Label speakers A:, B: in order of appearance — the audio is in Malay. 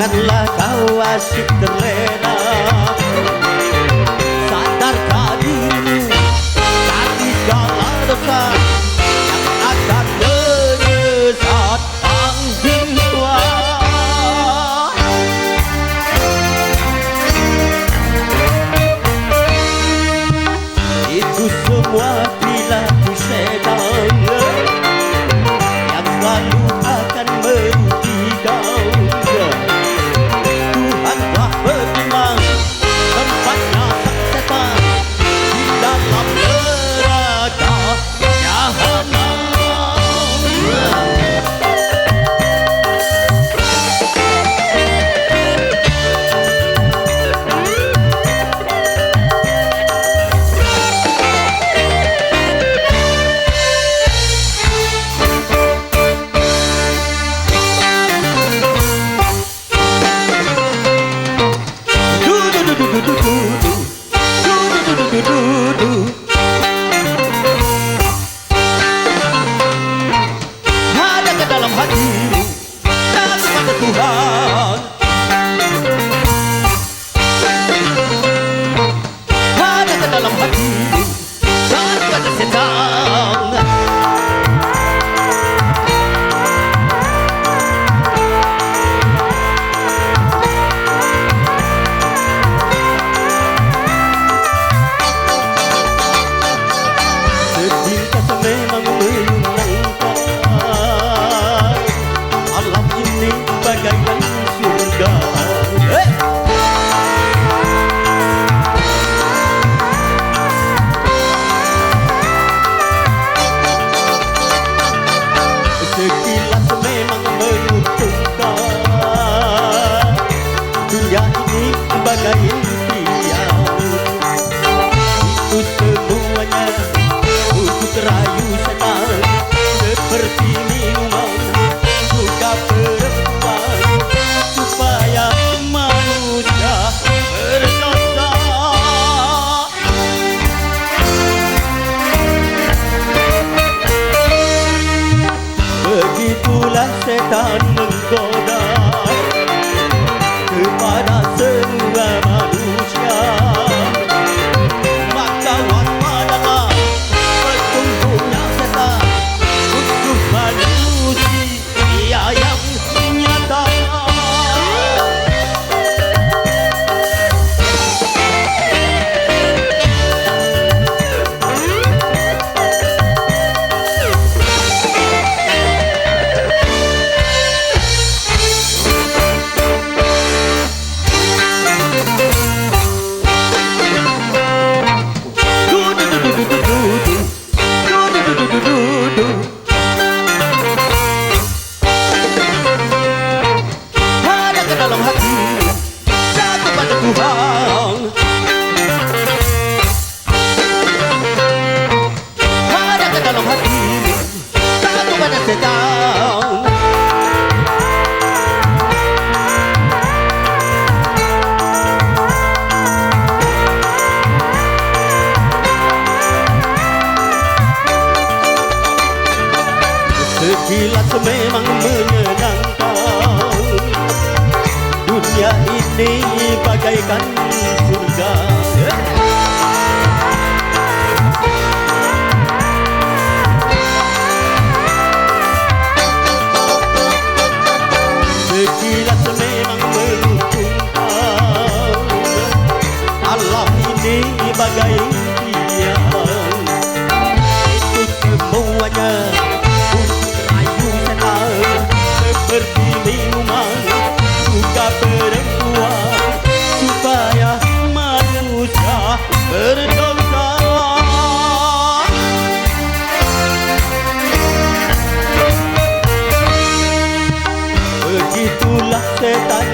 A: Bukanlah kau asyik terlena, sadarkan dirimu dari segala dosa yang akan menyesat panggil tua. Itu semua perilaku setan yang selalu akan merugi kau. Tuhan telah berfirman, tempatnya sang setan di dalam neraka jahanam. Ada ke dalam hatimu satu pada Tuhan, ada ke dalam hatimu satu pada setan. Sepintas memang menyenangkan, alam ini bagaikan surga. Sekilas memang menguntungkan, dunia ini bagai impian. Itu semuanya untuk rayu setan, seperti minuman juga perempuan, supaya manusia berdosa. Begitulah setan menggoda kepada semua manusia. Maka waspadalah bertumbuhnya setan untuk manusia yang nyata. Ada ke dalam hati satu pada Tuhan, ada ke dalam hati satu pada setan. Sekilas memang menyenangkan, dunia ini bagaikan surga. Sekilas memang menguntungkan, alam ini bagai impian. Itu semuanya seperti minuman juga perempuan, supaya manusia berdosa. Begitulah setan